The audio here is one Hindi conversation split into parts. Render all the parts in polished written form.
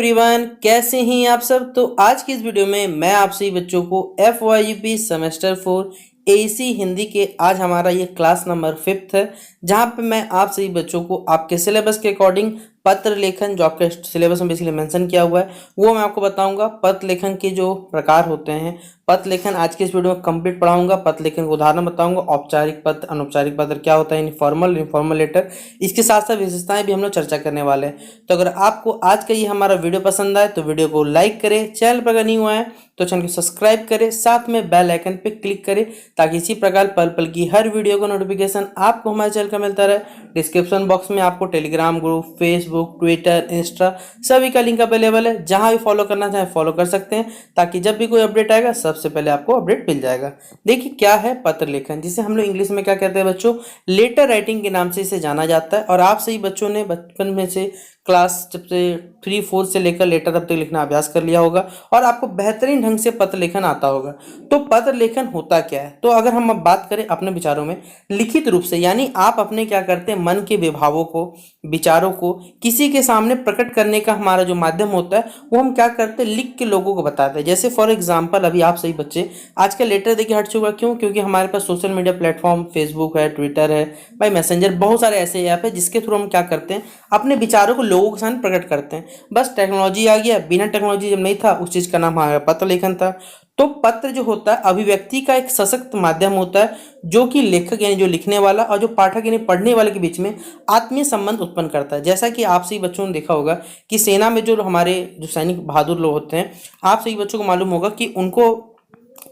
एवरीवन, कैसे हैं आप सब। तो आज की इस वीडियो में मैं आप सभी बच्चों को FYUP सेमेस्टर 4 AC हिंदी के आज हमारा ये क्लास नंबर 5 है, जहां पे मैं आप सभी बच्चों को आपके सिलेबस के अकॉर्डिंग पत्र लेखन जो आपके सिलेबस में बेसिकली मेंशन किया हुआ है वो मैं आपको बताऊंगा। पत्र लेखन के जो प्रकार होते हैं, पत्र लेखन आज के इस वीडियो में कंप्लीट पढ़ाऊंगा। पत्र लेखन का उदाहरण बताऊंगा, औपचारिक पत्र, अनौपचारिक पत्र क्या होता है, फॉर्मल इनफॉर्मल लेटर, इसके साथ साथ विशेषताएं भी हम लोग चर्चा करने वाले हैं। तो अगर आपको आज का ये हमारा वीडियो पसंद आए तो वीडियो को लाइक करें, चैनल पर अगर नहीं हुआ है तो चैनल को सब्सक्राइब करें, साथ में बेल आइकन पे क्लिक करें ताकि इसी प्रकार पल पल की हर वीडियो का नोटिफिकेशन आपको हमारे चैनल का मिलता रहे। डिस्क्रिप्शन बॉक्स में आपको Telegram group, Facebook, Twitter, Insta सभी का लिंक अवेलेबल है, जहां भी फॉलो करना चाहे फॉलो कर सकते हैं ताकि जब भी कोई अपडेट आएगा सबसे पहले आपको अपडेट मिल जाएगा। देखिए क्या है पत्र लेखन, जिसे हम लोग इंग्लिश में क्या कहते हैं बच्चों, लेटर राइटिंग के नाम से इसे जाना जाता है। और आप सही बच्चों ने बचपन में से क्लास जब से 3-4 से लेकर लेटर तब तक लिखना अभ्यास कर लिया होगा और आपको बेहतरीन ढंग से पत्र लेखन आता होगा। तो पत्र लेखन होता क्या है, तो अगर हम अब बात करें अपने विचारों में लिखित रूप से, यानी आप अपने क्या करते हैं मन के विभावों को, विचारों को किसी के सामने प्रकट करने का हमारा जो माध्यम होता है वो हम क्या करते हैं, लिख के लोगों को बताते हैं। जैसे फॉर एग्जाम्पल अभी आप सही बच्चे आजकल लेटर देखिए हट चुका, क्यों? क्योंकि हमारे पास सोशल मीडिया प्लेटफॉर्म फेसबुक है, ट्विटर है, भाई मैसेंजर, बहुत सारे ऐसे ऐप है जिसके थ्रू हम क्या करते हैं, अपने विचारों को लोगों के सामने प्रकट करते हैं। बस टेक्नोलॉजी आ गया, बिना टेक्नोलॉजी जब नहीं था उस चीज का नाम हमारा पत्र लेखन था। तो पत्र जो होता है अभिव्यक्ति का एक सशक्त माध्यम होता है जो कि लेखक यानी जो लिखने वाला और जो पाठक यानी पढ़ने वाले के बीच में आत्मीय संबंध उत्पन्न करता है। जैसा कि आप सभी बच्चों ने देखा होगा कि सेना में जो हमारे जो सैनिक बहादुर लोग होते हैं, आप सभी बच्चों को मालूम होगा कि उनको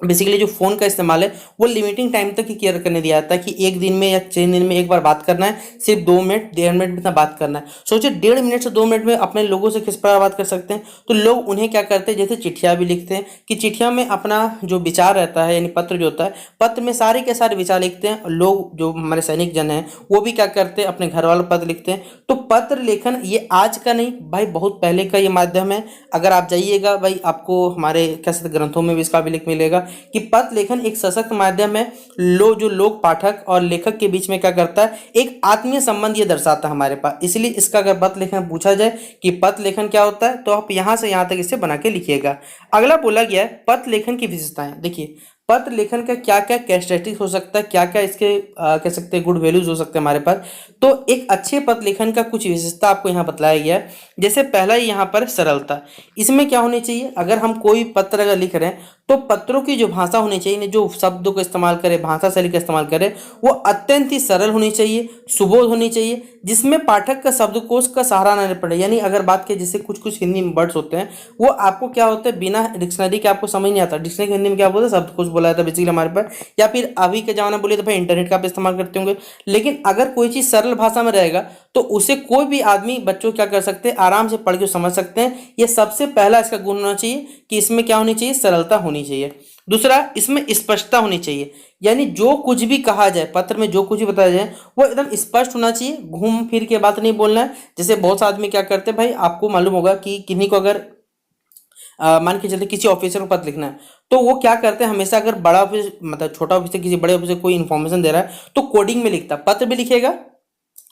बेसिकली जो फोन का इस्तेमाल है वो लिमिटिंग टाइम तक ही केयर करने दिया जाता है कि एक दिन में या 6 दिन में एक बार बात करना है, सिर्फ 2 मिनट 1.5 मिनट में इतना बात करना है। सोचिए 1.5 मिनट से 2 मिनट में अपने लोगों से किस प्रकार बात कर सकते हैं। तो लोग उन्हें क्या करते हैं, जैसे चिट्ठियां भी लिखते हैं कि चिट्ठियों में अपना जो विचार रहता है, यानी पत्र जो होता है, पत्र में सारे के सारे विचार लिखते हैं। लोग जो हमारे सैनिक जन हैं वो भी क्या करते हैं, अपने घर वालों पत्र लिखते हैं। तो पत्र लेखन ये आज का नहीं भाई, बहुत पहले का ये माध्यम है। अगर आप जाइएगा भाई आपको हमारे कैसे ग्रंथों में भी इसका अभिलेख मिलेगा कि पत्र लेखन एक सशक्त माध्यम है। जो लोग पाठक और लेखक के बीच में क्या करता है, एक आत्मीय संबंध ये दर्शाता है हमारे पास। इसलिए इसका अगर पत्र लेखन पूछा जाए कि पत्र लेखन क्या होता है तो आप यहां से यहां तक इसे बना के लिखिएगा। अगला बोला गया है पत्र लेखन की विशेषताएं। देखिए पत्र लेखन का क्या क्या कैरेक्टरिस्टिक्स हो सकता है, क्या क्या इसके कह सकते हैं गुड वैल्यूज हो सकते हैं हमारे पास। तो एक अच्छे पत्र लेखन का कुछ विशेषता आपको यहाँ बतलाया गया है। जैसे पहला यहाँ पर सरलता, इसमें क्या होनी चाहिए, अगर हम कोई पत्र अगर लिख रहे हैं तो पत्रों की जो भाषा होनी चाहिए, जो शब्दों का इस्तेमाल करे, भाषा शैली का इस्तेमाल करे, वो अत्यंत ही सरल होनी चाहिए, सुबोध होनी चाहिए, जिसमें पाठक का शब्दकोश का सहारा न पड़े। यानी अगर बात करें जैसे कुछ कुछ हिंदी में वर्ड्स होते हैं वो आपको क्या होता है, बिना डिक्शनरी के आपको समझ नहीं आता। डिक्शनरी हिंदी में क्या बोलते हैं, शब्दकोश बोला जाता है बेसिकली हमारे पास, या फिर अभी के जमाना बोलिए तो भाई इंटरनेट का आप इस्तेमाल करते होंगे। लेकिन अगर कोई चीज़ सरल भाषा में रहेगा तो उसे कोई भी आदमी बच्चों क्या कर सकते हैं, आराम से पढ़ के समझ सकते हैं। ये सबसे पहला इसका गुण होना चाहिए कि इसमें क्या होनी चाहिए, सरलता होनी चाहिए। दूसरा, इसमें स्पष्टता होनी चाहिए, यानी जो कुछ भी कहा जाए, पत्र में जो कुछ भी बताया जाए वो एकदम स्पष्ट होना चाहिए, घूम फिर के बात नहीं बोलना है। जैसे बहुत से आदमी क्या करते हैं भाई, आपको मालूम होगा कि किन्हीं को अगर मान के चलते किसी ऑफिसर को पत्र लिखना है तो वो क्या करते हैं, हमेशा अगर बड़ा ऑफिस मतलब छोटा ऑफिस से किसी बड़े ऑफिस से कोई इन्फॉर्मेशन दे रहा है तो कोडिंग में लिखता है, पत्र भी लिखेगा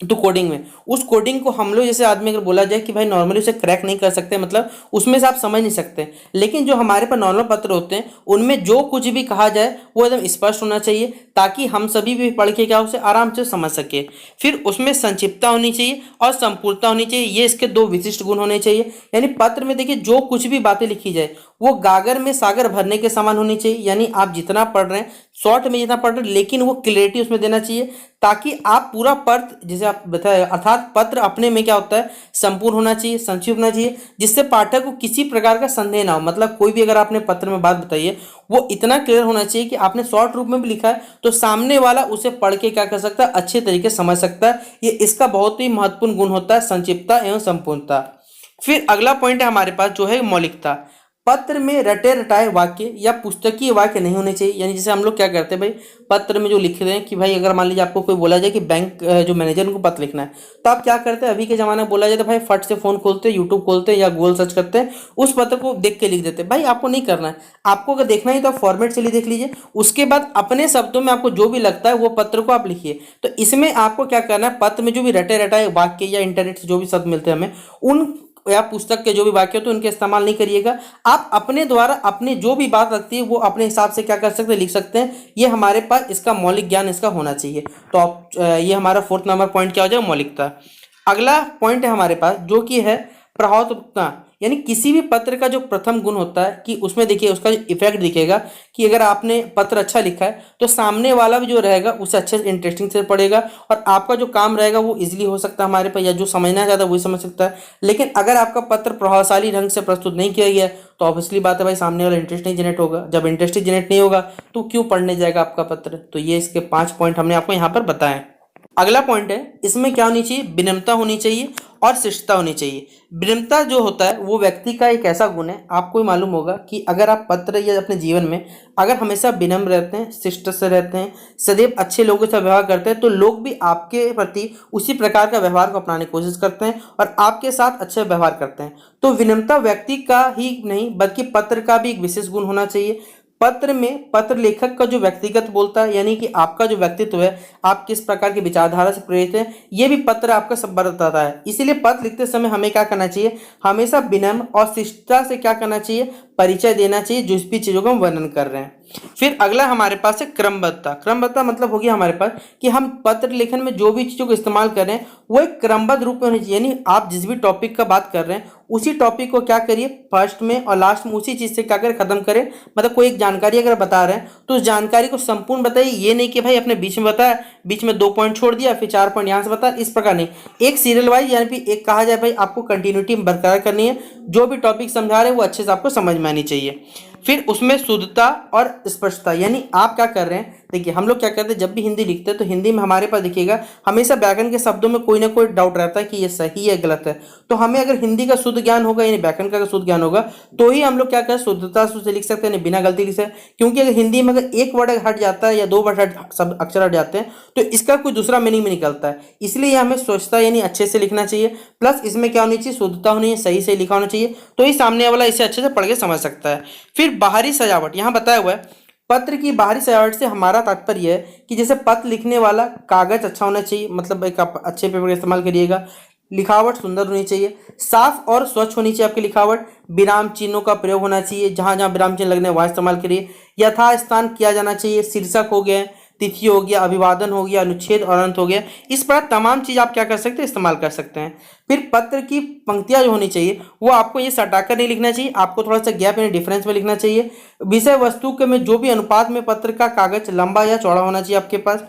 तो कोडिंग में। उस कोडिंग को हम लोग जैसे आदमी अगर बोला जाए कि भाई नॉर्मली उसे क्रैक नहीं कर सकते, मतलब उसमें से आप समझ नहीं सकते। लेकिन जो हमारे पास नॉर्मल पत्र होते हैं उनमें जो कुछ भी कहा जाए वो एकदम स्पष्ट होना चाहिए ताकि हम सभी भी पढ़ के क्या उसे आराम से समझ सके। फिर उसमें संक्षिप्तता होनी चाहिए और संपूर्णता होनी चाहिए, ये इसके दो विशिष्ट गुण होने चाहिए। यानी पत्र में देखिए जो कुछ भी बातें लिखी जाए वो गागर में सागर भरने के समान होनी चाहिए। यानी आप जितना पढ़ रहे हैं शॉर्ट में जितना पढ़ रहे हैं, लेकिन वो क्लियरिटी उसमें देना चाहिए ताकि आप पूरा पत्र जैसे आप बताए, अर्थात पत्र अपने में क्या होता है, संपूर्ण होना चाहिए, संक्षिप्त होना चाहिए, जिससे पाठक को किसी प्रकार का संदेह ना हो। मतलब कोई भी अगर आपने पत्र में बात बताइए वो इतना क्लियर होना चाहिए कि आपने शॉर्ट रूप में भी लिखा है तो सामने वाला उसे पढ़ के क्या कर सकता है, अच्छे तरीके से समझ सकता है। ये इसका बहुत ही महत्वपूर्ण गुण होता है, संक्षिप्तता एवं संपूर्णता। फिर अगला पॉइंट है हमारे पास जो है मौलिकता। पत्र में रटे रटाए वाक्य या पुस्तकीय वाक्य नहीं होने चाहिए। यानी जैसे हम लोग क्या करते हैं भाई, पत्र में जो लिख रहे हैं कि भाई अगर मान लीजिए आपको कोई बोला जाए कि बैंक जो मैनेजर को पत्र लिखना है तो आप क्या करते हैं, अभी के ज़माने में बोला जाए तो भाई फट से फ़ोन खोलते हैं, यूट्यूब खोलते हैं या गूगल सर्च करते हैं, उस पत्र को देख के लिख देते हैं। भाई आपको नहीं करना है, आपको अगर देखना ही तो आप फॉर्मेट चलिए देख लीजिए, उसके बाद अपने शब्दों में आपको जो भी लगता है वो पत्र को आप लिखिए। तो इसमें आपको क्या करना है, पत्र में जो भी रटे रटाए वाक्य या इंटरनेट से जो भी शब्द मिलते हैं हमें, उन या पुस्तक के जो भी वाक्य होते हैं उनके इस्तेमाल नहीं करिएगा। आप अपने द्वारा अपनी जो भी बात लगती है वो अपने हिसाब से क्या कर सकते हैं, लिख सकते हैं। ये हमारे पास इसका मौलिक ज्ञान इसका होना चाहिए। तो आप ये हमारा 4th नंबर पॉइंट क्या हो जाएगा, मौलिकता। अगला पॉइंट है हमारे पास जो कि है प्रभावत्मकता, यानी किसी भी पत्र का जो प्रथम गुण होता है कि उसमें देखिए उसका जो इफेक्ट दिखेगा कि अगर आपने पत्र अच्छा लिखा है तो सामने वाला भी जो रहेगा उसे अच्छे से इंटरेस्टिंग से पढ़ेगा और आपका जो काम रहेगा वो इजीली हो सकता है हमारे पास, या जो समझना चाहता है वही समझ सकता है। लेकिन अगर आपका पत्र प्रभावशाली ढंग से प्रस्तुत नहीं किया गया तो ऑब्वियसली बात है भाई, सामने वाला इंटरेस्ट नहीं जनरेट होगा। जब इंटरेस्ट जनरेट नहीं होगा तो क्यों पढ़ने जाएगा आपका पत्र। तो ये इसके 5 पॉइंट हमने आपको यहाँ पर बताए। अगला पॉइंट है, इसमें क्या होनी चाहिए, विनम्रता होनी चाहिए और शिष्टता होनी चाहिए। विनम्रता जो होता है वो व्यक्ति का एक ऐसा गुण है, आपको ही मालूम होगा कि अगर आप पत्र या अपने जीवन में अगर हमेशा विनम्र रहते हैं, शिष्ट से रहते हैं, सदैव अच्छे लोगों से व्यवहार करते हैं तो लोग भी आपके प्रति उसी प्रकार का व्यवहार को अपनाने की कोशिश करते हैं और आपके साथ अच्छे व्यवहार करते हैं। तो विनम्रता व्यक्ति का ही नहीं बल्कि पत्र का भी एक विशेष गुण होना चाहिए। पत्र में पत्र लेखक का जो व्यक्तिगत बोलता है, यानी कि आपका जो व्यक्तित्व है, आप किस प्रकार की विचारधारा से प्रेरित हैं, ये भी पत्र आपका सब बताता है। इसीलिए पत्र लिखते समय हमें क्या करना चाहिए, हमेशा विनम्र और शिष्टता से क्या करना चाहिए, परिचय देना चाहिए जिस भी चीज़ों का हम वर्णन कर रहे हैं। फिर अगला हमारे पास है क्रमबद्धता। क्रमबद्धता मतलब होगी हमारे पास कि हम पत्र लेखन में जो भी चीज़ों को इस्तेमाल कर रहे हैं वो एक क्रमबद्ध रूप में होनी चाहिए। यानी आप जिस भी टॉपिक का बात कर रहे हैं उसी टॉपिक को क्या करिए, फर्स्ट में और लास्ट में उसी चीज़ से क्या करें, खत्म करें। मतलब कोई एक जानकारी अगर बता रहे हैं तो उस जानकारी को संपूर्ण बताइए। ये नहीं कि भाई अपने बीच में बताया, बीच में 2 पॉइंट छोड़ दिया, फिर 4 पॉइंट यहाँ से बताया, इस प्रकार नहीं। एक सीरियल वाइज, यानी कि एक कहा जाए भाई आपको कंटिन्यूटी बरकरार करनी है। जो भी टॉपिक समझा रहे हैं वो अच्छे से आपको समझ में आनी चाहिए। फिर उसमें शुद्धता और स्पष्टता, यानी आप क्या कर रहे हैं, देखिए हम लोग क्या करते हैं जब भी हिंदी लिखते हैं तो हिंदी में हमारे पास देखिएगा हमेशा व्याकरण के शब्दों में कोई ना कोई डाउट रहता है कि ये सही है गलत है। तो हमें अगर हिंदी का शुद्ध ज्ञान होगा, यानी व्याकरण का शुद्ध ज्ञान होगा, तो ही हम लोग क्या करें, शुद्धता से लिख सकते हैं, यानी बिना गलती लिख सकते हैं। क्योंकि अगर हिंदी में अगर एक वर्ड हट जाता है या 2 वर्ड सब अक्षर हट जाते हैं तो इसका कोई दूसरा मीनिंग में निकलता है। इसलिए हमें स्वच्छता यानी अच्छे से लिखना चाहिए, प्लस इसमें क्या होनी चाहिए, शुद्धता होनी है, सही से लिखा होना चाहिए, तो ही सामने वाला इसे अच्छे से पढ़ के समझ सकता है। फिर बाहरी सजावट, यहाँ बताया हुआ है पत्र की बाहरी सजावट से हमारा तात्पर्य है कि जैसे पत्र लिखने वाला कागज अच्छा होना चाहिए, मतलब एक आप अच्छे पेपर का इस्तेमाल करिएगा। लिखावट सुंदर होनी चाहिए, साफ और स्वच्छ होनी चाहिए आपकी लिखावट। विराम चिन्हों का प्रयोग होना चाहिए, जहां जहां विराम चिन्ह लगने वहां इस्तेमाल करिए। यथास्थान किया जाना चाहिए, शीर्षक हो गया, तिथि हो गया, अभिवादन हो गया, अनुच्छेद और अंत हो गया। इस प्रकार तमाम चीज़ आप क्या कर सकते हैं, इस्तेमाल कर सकते हैं। फिर पत्र की पंक्तियां जो होनी चाहिए वो आपको ये सटाकर नहीं लिखना चाहिए, आपको थोड़ा सा गैप यानी डिफरेंस में लिखना चाहिए। विषय वस्तु के में जो भी अनुपात में पत्र का कागज लंबा या चौड़ा होना चाहिए आपके पास।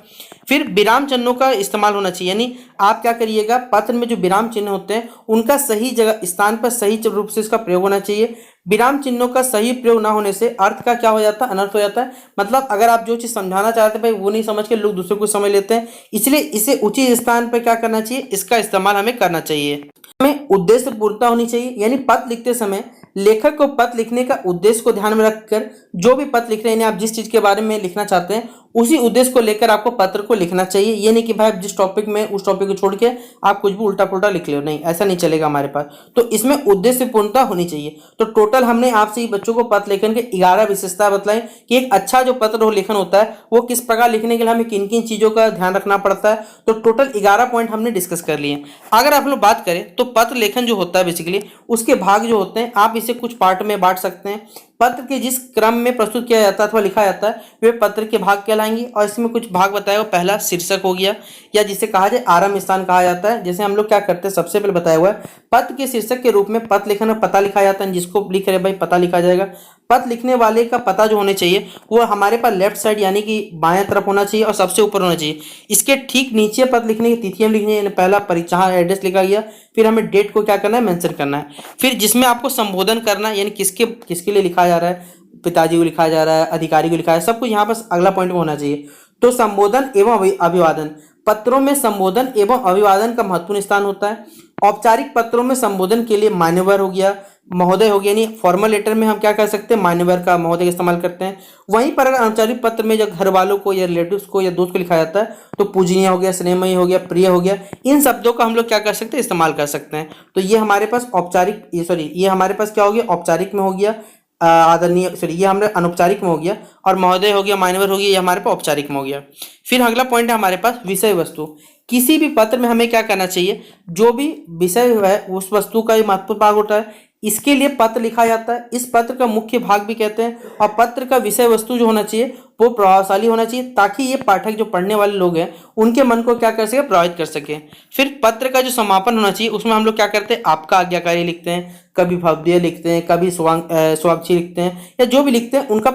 फिर विराम चिन्हों का इस्तेमाल होना चाहिए, यानी आप क्या करिएगा, पत्र में जो विराम चिन्ह होते हैं उनका सही जगह स्थान पर सही रूप से इसका प्रयोग होना चाहिए। विराम चिन्हों का सही प्रयोग ना होने से अर्थ का क्या हो जाता है, अनर्थ हो जाता है। मतलब अगर आप जो चीज़ समझाना चाहते हैं भाई वो नहीं समझ के लोग दूसरे को समझ लेते हैं, इसलिए इसे उचित स्थान पर क्या करना चाहिए, इसका इस्तेमाल हमें करना चाहिए। हमें उद्देश्य पूर्णता होनी चाहिए, यानी पत्र लिखते समय लेखक को पत्र लिखने का उद्देश्य को ध्यान में रखकर जो भी पत्र लिख रहे हैं, आप जिस चीज़ के बारे में लिखना चाहते हैं उसी उद्देश्य को लेकर आपको पत्र को लिखना चाहिए। ये नहीं कि भाई जिस टॉपिक में उस टॉपिक को छोड़ के आप कुछ भी उल्टा पुल्टा लिख लो, नहीं, ऐसा नहीं चलेगा हमारे पास। तो इसमें उद्देश्य पूर्णता होनी चाहिए। तो टोटल हमने आपसे बच्चों को पत्र लेखन के 11 विशेषता बताई कि एक अच्छा जो पत्र लेखन होता है वो किस प्रकार लिखने के लिए हमें किन किन चीज़ों का ध्यान रखना पड़ता है। तो टोटल 11 पॉइंट हमने डिस्कस कर लिए। अगर आप लोग बात करें तो पत्र लेखन जो होता है बेसिकली उसके भाग जो होते हैं आप इसे कुछ पार्ट में बांट सकते हैं। पत्र के जिस क्रम में प्रस्तुत किया जाता है अथवा लिखा जाता है वे पत्र के भाग कहलाएंगे। और इसमें कुछ भाग बताया हुआ, पहला शीर्षक हो गया या जिसे कहा जाए आरंभ स्थान कहा जाता है। जैसे हम लोग क्या करते हैं, सबसे पहले बताया हुआ है पत्र के शीर्षक के रूप में पत्र लेखन में पता लिखा जाता है, जिसको लिख रहे भाई पता लिखा जाएगा। पत्र लिखने वाले का पता जो होने चाहिए वो हमारे पास लेफ्ट साइड यानी कि बाएं तरफ होना चाहिए और सबसे ऊपर होना चाहिए। इसके ठीक नीचे पत्र लिखने की तिथियां लिखनी है, पहला जहाँ एड्रेस लिखा गया, फिर हमें डेट को क्या करना है, मेंशन करना है। फिर जिसमें आपको संबोधन करना है, यानी किसके किसके लिए लिखा जा रहा है, पिताजी को लिखा जा रहा है, अधिकारी को लिखा है, सब कुछ यहाँ पर अगला पॉइंट में होना चाहिए। तो संबोधन एवं अभिवादन, पत्रों में संबोधन एवं अभिवादन का महत्वपूर्ण स्थान होता है। औपचारिक पत्रों में संबोधन के लिए मान्यवर हो गया, महोदय हो गया, यानी फॉर्मल लेटर में हम क्या कर सकते हैं, मान्यवर का महोदय का इस्तेमाल करते हैं। वहीं पर अगर अनौपचारिक पत्र में जब घर वालों को या रिलेटिव्स को या दोस्त को लिखा जाता है तो पूजनीय हो गया, स्नेहमयी हो गया, प्रिय हो गया, इन शब्दों का हम लोग क्या कर सकते हैं, इस्तेमाल कर सकते हैं। तो ये हमारे पास औपचारिक ये हमारे पास क्या हो गया, औपचारिक में हो गया। आदरणीय, सॉरी ये हमारे अनौपचारिक में हो गया, और महोदय हो गया, मान्यवर हो गया, ये हमारे पास औपचारिक में हो गया। फिर अगला पॉइंट है हमारे पास विषय वस्तु। किसी भी पत्र में हमें क्या करना चाहिए, जो भी विषय है उस वस्तु का ये महत्वपूर्ण भाग होता है, इसके लिए पत्र लिखा जाता है। इस पत्र का मुख्य भाग भी कहते हैं, और पत्र का विषय वस्तु जो होना चाहिए वो प्रभावशाली होना चाहिए, ताकि ये पाठक जो पढ़ने वाले लोग हैं उनके मन को क्या कर सके, प्रभावित कर सके। फिर पत्र का जो समापन होना चाहिए उसमें हम लोग क्या करते हैं, आपका आज्ञाकारी लिखते हैं, कभी भवदीय लिखते हैं, कभी स्वाक्षी लिखते हैं, या जो भी लिखते हैं उनका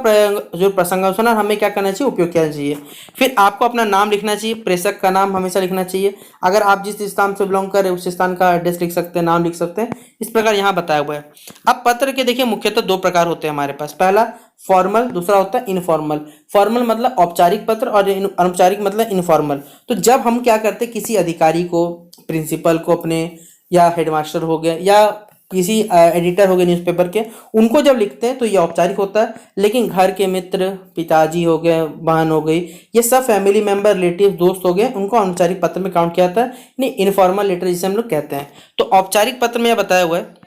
जो प्रसंगानुसार हमें क्या करना चाहिए, उपयोग करना चाहिए। फिर आपको अपना नाम लिखना चाहिए, प्रेषक का नाम हमेशा लिखना चाहिए। अगर आप जिस स्थान से बिलोंग कर रहे हैं उस स्थान का एड्रेस लिख सकते हैं, नाम लिख सकते हैं, इस प्रकार यहाँ बताया हुआ है। अब पत्र के देखिए मुख्यतः दो प्रकार होते हैं हमारे पास, पहला फॉर्मल, दूसरा होता है इनफॉर्मल। फॉर्मल मतलब औपचारिक पत्र, और अनौपचारिक मतलब इनफॉर्मल। तो जब हम क्या करते हैं, किसी अधिकारी को, प्रिंसिपल को अपने, या हेडमास्टर हो गए, या किसी एडिटर हो गए न्यूज़पेपर के, उनको जब लिखते हैं तो ये औपचारिक होता है। लेकिन घर के मित्र, पिताजी हो गए, बहन हो गई, ये सब फैमिली मेंबर, रिलेटिव, दोस्त हो गए, उनको अनौपचारिक पत्र में काउंट किया जाता है, यानी इनफॉर्मल लेटर जिसे हम लोग कहते हैं। तो औपचारिक पत्र में यह बताया हुआ है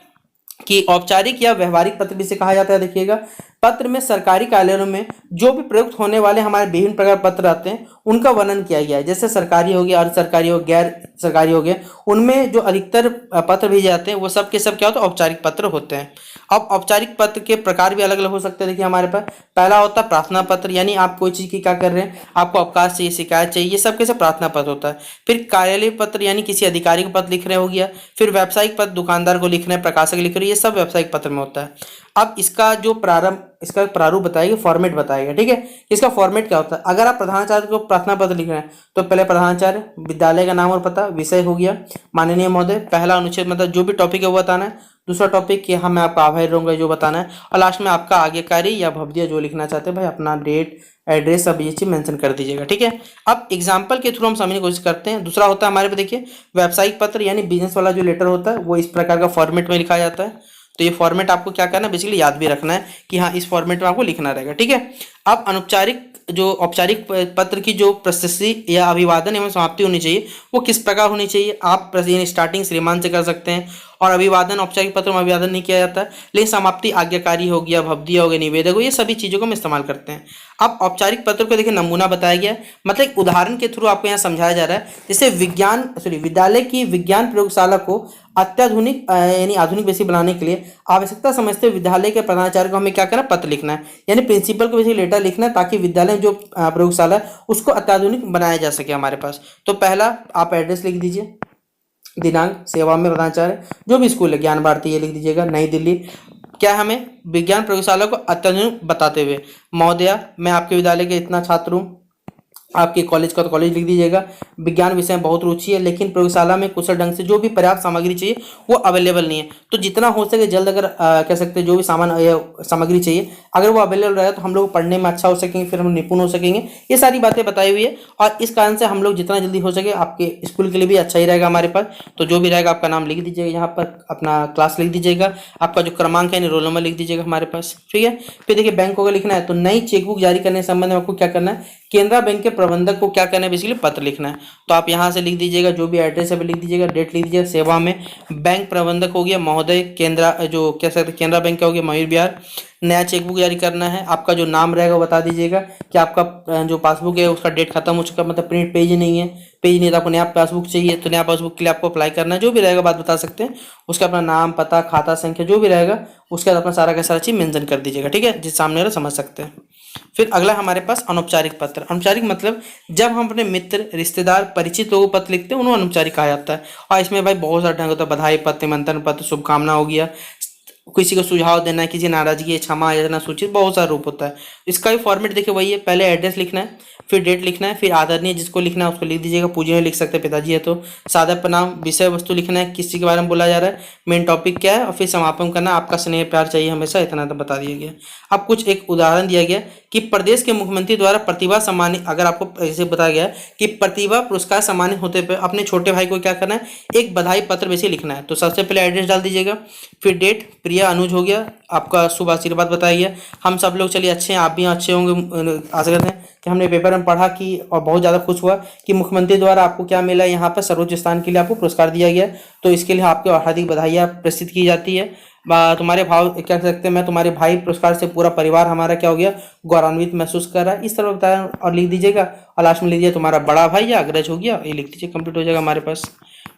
कि औपचारिक या व्यवहारिक पत्र भी से कहा जाता है। देखिएगा, पत्र में सरकारी कार्यालयों में जो भी प्रयुक्त होने वाले हमारे विभिन्न प्रकार पत्र आते हैं उनका वर्णन किया गया है। जैसे सरकारी हो गया, अर्ध सरकारी हो, गैर सरकारी हो गया, उनमें जो अधिकतर पत्र भेजे जाते हैं वो सब के सब क्या होता है, औपचारिक पत्र होते हैं। अब औपचारिक पत्र के प्रकार भी अलग अलग हो सकते हैं। देखिए हमारे पास पहला होता है प्रार्थना पत्र, यानी आप कोई चीज़ की क्या कर रहे हैं, आपको अवकाश चाहिए, शिकायत चाहिए, ये सब कैसे प्रार्थना पत्र होता है। फिर कार्यालय पत्र, यानी किसी अधिकारी को पत्र लिख रहे हो गया। फिर व्यावसायिक पत्र, दुकानदार को लिख रहे हैं, प्रकाशक लिख रहे हैं, ये सब व्यावसायिक पत्र में होता है। अब इसका जो इसका प्रारूप बताएगा, फॉर्मेट बताएगा, ठीक है। इसका फॉर्मेट क्या होता है, अगर आप प्रधानाचार्य को प्रार्थना पत्र लिख रहे हैं तो पहले प्रधानाचार्य, विद्यालय का नाम और पता, विषय हो गया माननीय महोदय, पहला अनुच्छेद मतलब जो भी टॉपिक है वो बताना है, दूसरा टॉपिक कि हाँ मैं आपका आभारी रहूंगा जो बताना है, और लास्ट में आपका आज्ञाकारी या भवदीय जो लिखना चाहते हैं भाई, अपना डेट, एड्रेस, सब ये चीज मेंशन कर दीजिएगा, ठीक है। अब एग्जांपल के थ्रू हम समझने की कोशिश करते हैं। दूसरा होता है हमारे पे, देखिए व्यावसायिक पत्र, यानी बिजनेस वाला जो लेटर होता है वो इस प्रकार का फॉर्मेट में लिखा जाता है। तो ये फॉर्मेट आपको क्या करना है, बेसिकली याद भी रखना है कि हाँ इस फॉर्मेट में आपको लिखना रहेगा, ठीक है। अब अनौपचारिक जो औपचारिक पत्र की जो प्रशस्ति या अभिवादन एवं समाप्ति होनी चाहिए वो किस प्रकार होनी चाहिए, आप स्टार्टिंग श्रीमान से कर सकते हैं, और अभिवादन औपचारिक पत्र में अभिवादन नहीं किया जाता है, लेकिन समाप्ति आज्ञाकारी हो गया, भवदीय हो गया, निवेदक हो, ये सभी चीज़ों को हम इस्तेमाल करते हैं। अब औपचारिक पत्र को देखिए नमूना बताया गया है, मतलब एक उदाहरण के थ्रू आपको यहाँ समझाया जा रहा है। जैसे विद्यालय की विज्ञान प्रयोगशाला को अत्याधुनिक यानी आधुनिक बेसी बनाने के लिए आवश्यकता समझते विद्यालय के प्रधानाचार्य को हमें क्या करना है, पत्र लिखना है, यानी प्रिंसिपल को बेसिकली लेटर लिखना है, ताकि विद्यालय जो प्रयोगशाला है उसको अत्याधुनिक बनाया जा सके हमारे पास। तो पहला आप एड्रेस लिख दीजिए, दिनांक, सेवा में प्रधानाचार्य, जो भी स्कूल है, ज्ञान भारती ये लिख दीजिएगा, नई दिल्ली। क्या हमें विज्ञान प्रयोगशाला को अत्याधुनिक बताते हुए, महोदया मैं आपके विद्यालय के इतना छात्र हूँ, आपके कॉलेज का तो कॉलेज लिख दीजिएगा, विज्ञान विषय में बहुत रुचि है, लेकिन प्रयोगशाला में कुशल ढंग से जो भी पर्याप्त सामग्री चाहिए वो अवेलेबल नहीं है, तो जितना हो सके जल्द, अगर कह सकते हैं जो भी सामग्री चाहिए अगर वो अवेलेबल रहे तो हम लोग पढ़ने में अच्छा हो सकेंगे, फिर हम निपुण हो सकेंगे। ये सारी बातें बताई हुई है, और इस कारण से हम लोग जितना जल्दी हो सके आपके स्कूल के लिए भी अच्छा ही रहेगा हमारे पास। तो जो भी रहेगा आपका नाम लिख दीजिएगा, यहाँ पर अपना क्लास लिख दीजिएगा, आपका जो क्रमांक है रोल नंबर लिख दीजिएगा हमारे पास, ठीक है। फिर देखिए बैंक को लिखना है, तो नई चेकबुक जारी करने के संबंध में आपको क्या करना है, केनरा बैंक के प्रबंधक को क्या करना है, बेसिकली पत्र लिखना है। तो आप यहाँ से लिख दीजिएगा, जो भी एड्रेस है लिख दीजिएगा, डेट लिख दीजिएगा, सेवा में बैंक प्रबंधक हो गया महोदय, केंद्रा जो कह सकते हैं केनरा बैंक का हो गया मयूर विहार, नया चेकबुक जारी करना है, आपका जो नाम रहेगा वो बता दीजिएगा कि आपका जो पासबुक है उसका डेट खत्म हो चुका, मतलब प्रिंट पेज नहीं है, तो आपको नया पासबुक चाहिए, तो नया पासबुक के लिए आपको अप्लाई करना है, जो भी रहेगा बात बता सकते हैं, उसका अपना नाम, पता, खाता संख्या जो भी रहेगा उसके बाद अपना सारा का सारा चीज मेंशन कर दीजिएगा, ठीक है, जिस सामने वाला समझ सकते हैं। फिर अगला हमारे पास अनौपचारिक पत्र। अनौपचारिक मतलब जब हम अपने मित्र, रिश्तेदार, परिचित लोगों को पत्र लिखते हैं उन्हें अनौपचारिक कहा जाता है। और इसमें भाई बहुत सारा ढंग होता है, बधाई पत्र, निमंत्रण पत्र, शुभकामना हो गया, किसी को सुझाव देना है, किसी नाराजगी, क्षमा याचना, सूचित, बहुत सारा रूप होता है। इसका भी फॉर्मेट देखिए वही है, पहले एड्रेस लिखना है, फिर डेट लिखना है, फिर आदरणीय जिसको लिखना है उसको लिख दीजिएगा, पूज्य लिख सकते हैं, पिताजी है तो, सादा प्रणाम, विषय वस्तु लिखना है, किसी के बारे में बोला जा रहा है, मेन टॉपिक क्या है, और फिर समापन करना, आपका स्नेह प्यार चाहिए हमेशा, इतना तो बता दिया गया। अब कुछ एक उदाहरण दिया गया कि प्रदेश के मुख्यमंत्री द्वारा प्रतिभा सम्मानित, अगर आपको ऐसे बताया गया कि प्रतिभा पुरस्कार सम्मानित होते पे अपने छोटे भाई को क्या करना है, एक बधाई पत्र वैसे लिखना है। तो सबसे पहले एड्रेस डाल दीजिएगा, फिर डेट, प्रिया अनुज हो गया, आपका शुभ आशीर्वाद बताया गया, हम सब लोग चलिए अच्छे हैं, आप भी अच्छे होंगे, आशा करते हैं कि हमने पेपर में पढ़ा कि और बहुत ज़्यादा खुश हुआ कि मुख्यमंत्री द्वारा आपको क्या मिला, यहाँ पर सर्वोच्च स्थान के लिए आपको पुरस्कार दिया गया, तो इसके लिए आपको हार्दिक बधाइयाँ प्रस्तुत की जाती है। तुम्हारे भाव क्या कह सकते हैं, मैं तुम्हारे भाई पुरस्कार से पूरा परिवार हमारा क्या हो गया, गौरवान्वित महसूस कर रहा है, इस तरह बताया और लिख दीजिएगा। और लास्ट में लीजिए तुम्हारा बड़ा भाई या अग्रज हो गया, ये लिख दीजिए, कंप्लीट हो जाएगा हमारे पास।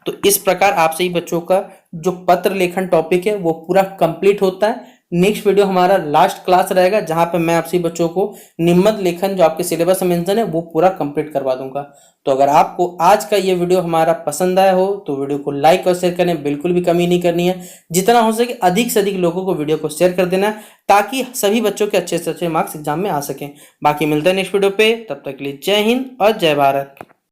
तो इस प्रकार आपसे ही बच्चों का जो पत्र लेखन टॉपिक है वो पूरा कंप्लीट होता है। नेक्स्ट वीडियो हमारा लास्ट क्लास रहेगा जहां पे मैं आपसे बच्चों को निबंध लेखन जो आपके सिलेबस में मेंशन है वो पूरा कंप्लीट करवा दूंगा। तो अगर आपको आज का ये वीडियो हमारा पसंद आया हो तो वीडियो को लाइक और शेयर करें, बिल्कुल भी कमी नहीं करनी है। जितना हो सके अधिक से अधिक लोगों को वीडियो को शेयर कर देना ताकि सभी बच्चों के अच्छे से अच्छे मार्क्स एग्जाम में आ सकें। बाकी मिलते हैं नेक्स्ट वीडियो पे, तब तक के लिए जय हिंद और जय भारत।